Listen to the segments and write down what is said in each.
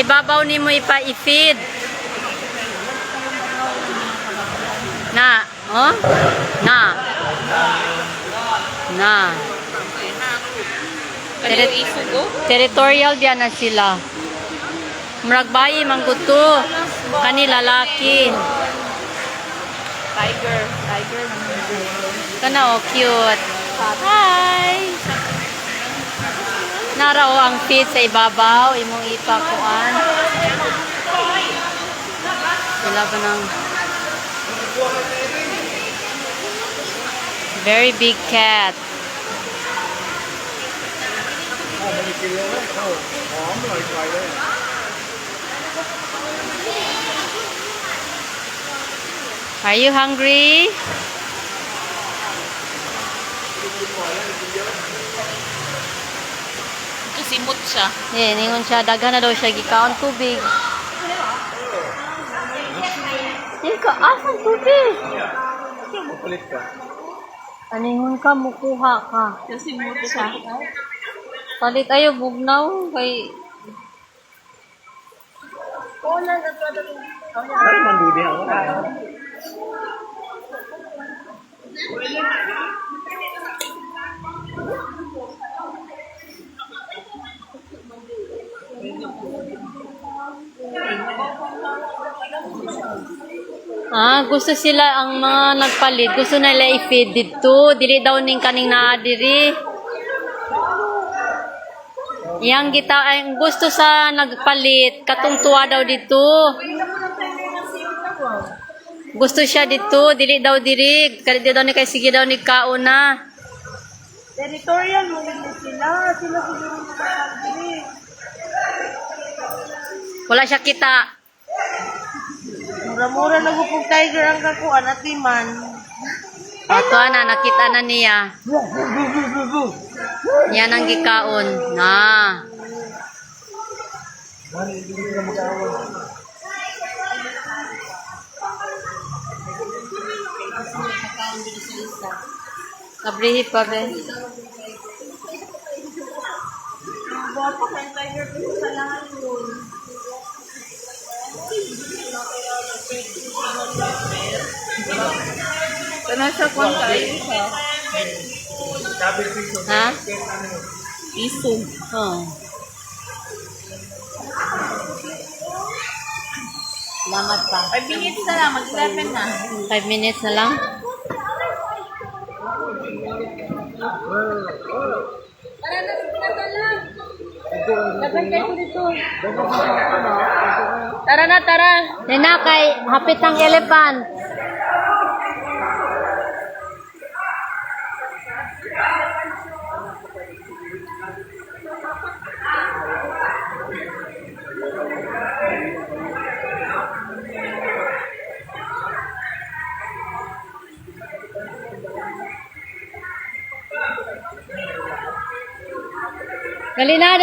ibabaw ni mo ipa-feed. Na, oh? Na. Na. Territorial diyan na sila. Muragbayi mangguto. Kani lalaki. Tiger. Kana oh, cute. Hi. Nara oh, ang feed sa ibabaw, imong ipakuan. Wala ba ng very big cat. Are you hungry? Ito simot siya. Ningon siya, daghan na daw siya gikaon tubig. Ika, asang tubig? Mapalit ka. Aningon ka, mukuha ka. Ito simot siya. Palit ayo, bugnaw. Kay... Ay, mandudi ako. Gusto sila ang mga nagpalit. Gusto nila i-feed dito. Dili daw ning kaning naadiri. Yang kita ay gusto sa nagpalit. Katungtuwa daw dito. Gusto siya dito. Dili daw diri. Dili daw ni kay sige daw ni kauna. Territorial mo sila. Sila siguro makakagiri. Wala siya kita. Mura-mura na gupong tiger ang kakuan at man. Ato na, nakita na niya. Yan ang gikaon. Na. Kabrihi pa rin. Guwapo kang tiger pero sa lahat yun. Kana sa kwan tayo siya. Ha? Isog. Oh. Salamat pa. 5 minutes na lang, mag-11 na. 5 minutes na lang. Tara na, lang. Dapat kayo dito. Tara na, tara. Nena, kay hapit ang elephant.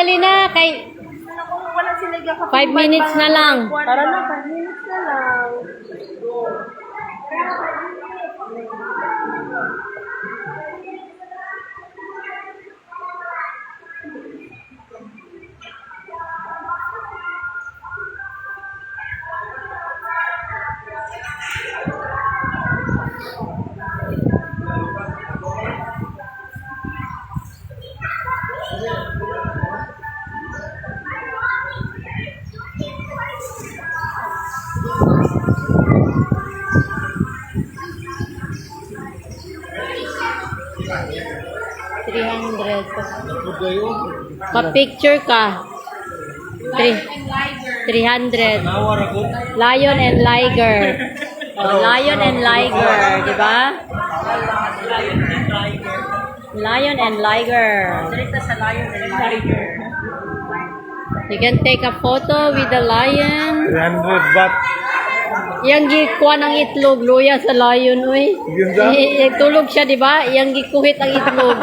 Dali na, kay Wala sila 5 minutes na lang. Tara na, 5 minutes na lang. Pa-picture ka. 300. Lion and Liger. Oh, Lion and Liger, di ba? Lion and Liger. Dito sa lion and tiger. You can take a photo with the lion. 300 baht. Yang gikuha ng itlog, luya sa lion, uy. Tulog siya, di ba? Yang gikuhit ang itlog.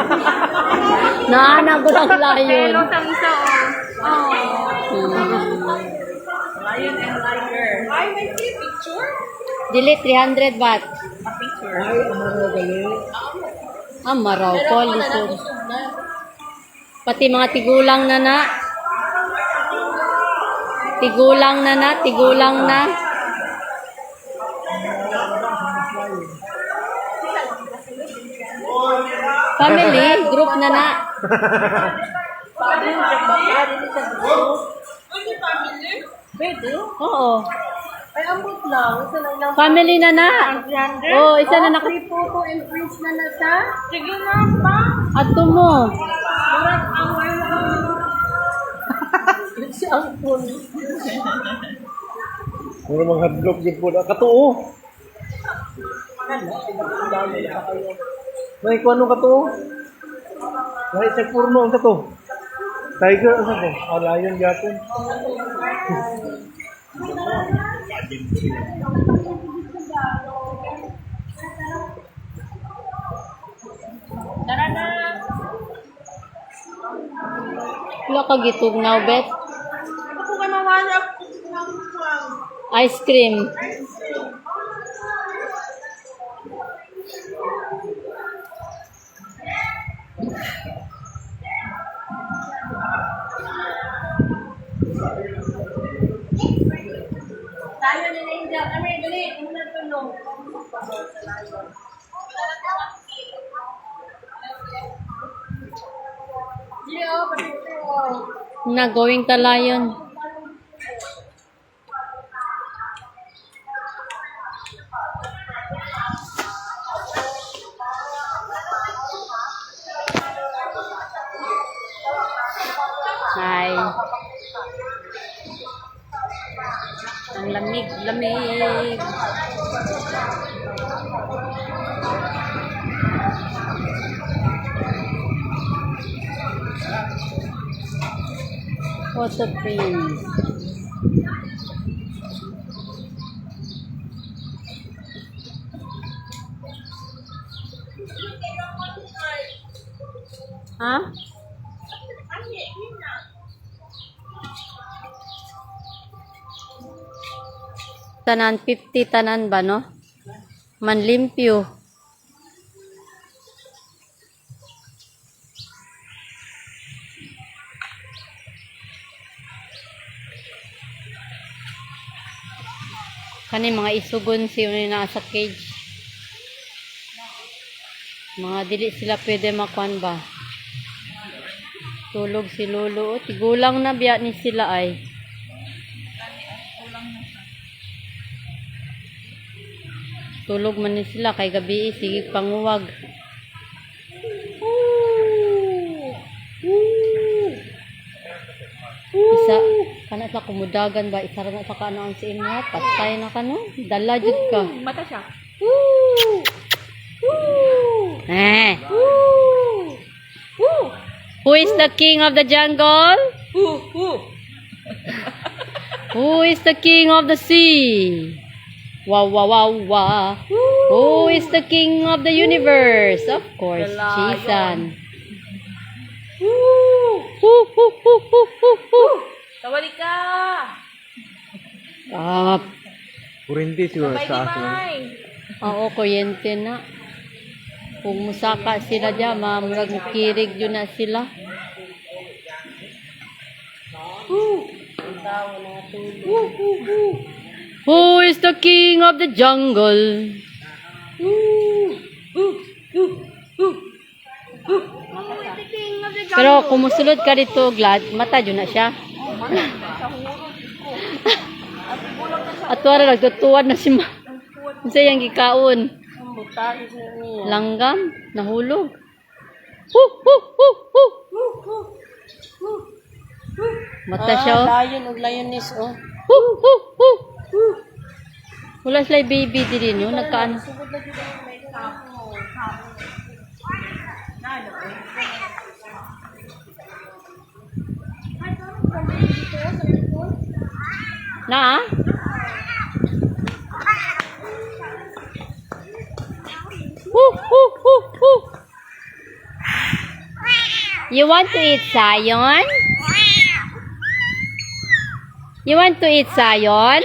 Naana ko ng lion. Pero ang isa, Lion and Liger. Ay, may picture? Dili, 300 baht. A-picture. Maraw po, lisod. Pati mga tigulang na na. Tigulang na, tigulang na. Family, group na. Oo. Ay, ambot lang. Isa lang. Family na. Oh, isa na naka... Photo and prints na siya. Sige na pa. Ato mo. Murag ang si ang phone. Mura mga hadlok din po. Katuo. May kung anong katuo? May isang purno ang kato. Tiger ang kato. Lion yapon. Tara na. Wala ka gitugnaw, Bet. Ako ka nawala. Ice cream. Tayo na na Angel. Aray, dali. Muna tulong. Leo, patito. Na going ka lion. Hi. Ang lamig. Photo prints. Ha? Tanan 50 tanan ba no? Manlimpyo. Kani mga isugon siya na sa cage. Mga dili sila pwede makuan ba? Tulog si Lolo. Tigulang na biya ni sila ay. Tulog man ni sila kay gabi sige panguwag. Isa kana sa kumudagan ba isa ra na sa kaano ang siin mo patay na kano dala jud ka. Mata siya. Eh. Who is the king of the jungle? Who is the king of the sea? Wow, wow, wow, wow. Who is the king of the universe? Of course, Jisan. Tawali ka. Kurinti siguro sa aso. Oo, kuryente na. Kung musaka sila dyan, mamurag kirig yun na sila. Who is the king of the jungle? Pero kung musulod ka dito, Glad, mata dyan na siya. At wala nagtutuwan na si Ma. Kasi yung gikaon. Langgam, nahulog. Mata siya. Lion o lioness oh. Wala sila baby din no, nagkaan. Na? You want to eat Zion? You want to eat Zion?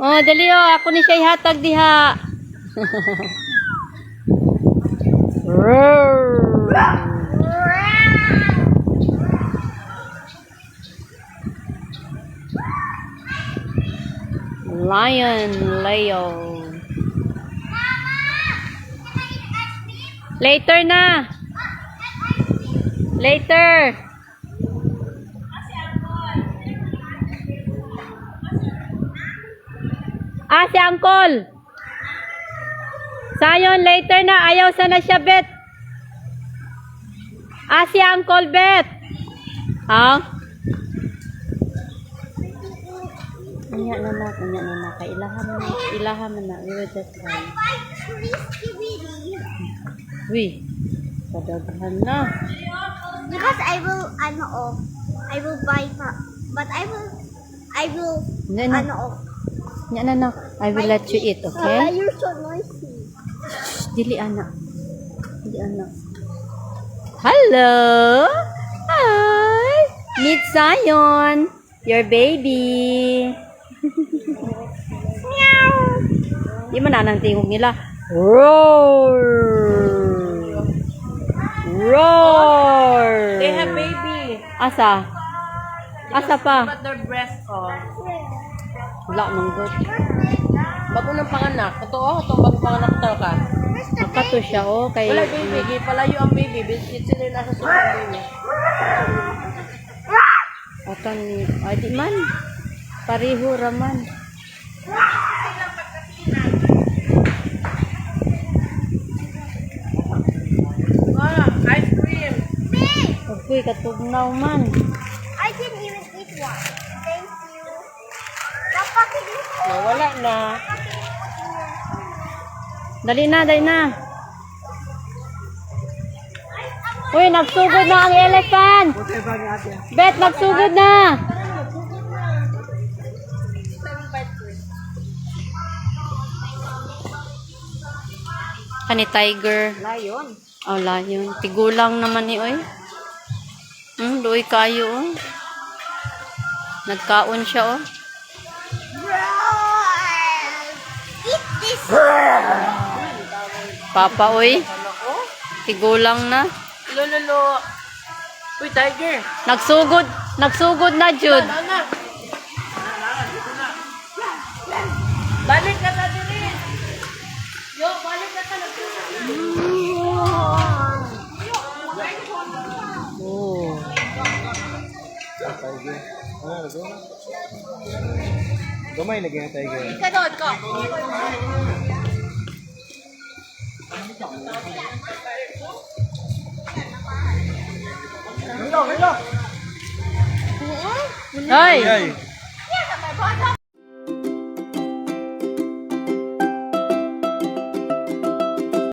Oh, dali oh, ako ni siya ihatag diha. Lion, Leo. Later na. Later. Ah, si Uncle. Sayon, later na. Ayaw sana siya, Bet. Ah, si Uncle, Bet. Ha? Kanya na. Kailahan na. We will just try. Uy, kadaghan na. Because I will buy, but I will, Nya na. I will let you eat, okay? You're so noisy. Dili anak. Hello. Hi. Meet Zion, your baby. Meow. Di man na nang tingog nila. Roar. Roar. They have baby. Asa pa? But their breast off. Wala nang good. Bago ng panganak. Totoo, itong bago panganak daw ka. Nakato siya kay Wala baby, palayo ang baby. It's in nasa sobrang baby. Atan ay di man. Pareho raman. Ice cream. Pagkuy katugnaw man. I didn't even eat one. Thank you. Papa, can you Wala na. Dali na. Uy, nagsugod na ang elephant. Bet, nagsugod na. Kani tiger. Lion. Oh, lion. Tigulang naman ni oy. Doy kayo Nagkaon siya eat this? Papa oy. Tigulang na. Lolo. Uy, tiger. Nagsugod na jud. Anak. Balik ka na din. Yo, balik ka na. Oh. Gamay lagi ang tiger. Kadod ko. Hello. Ay. Ay.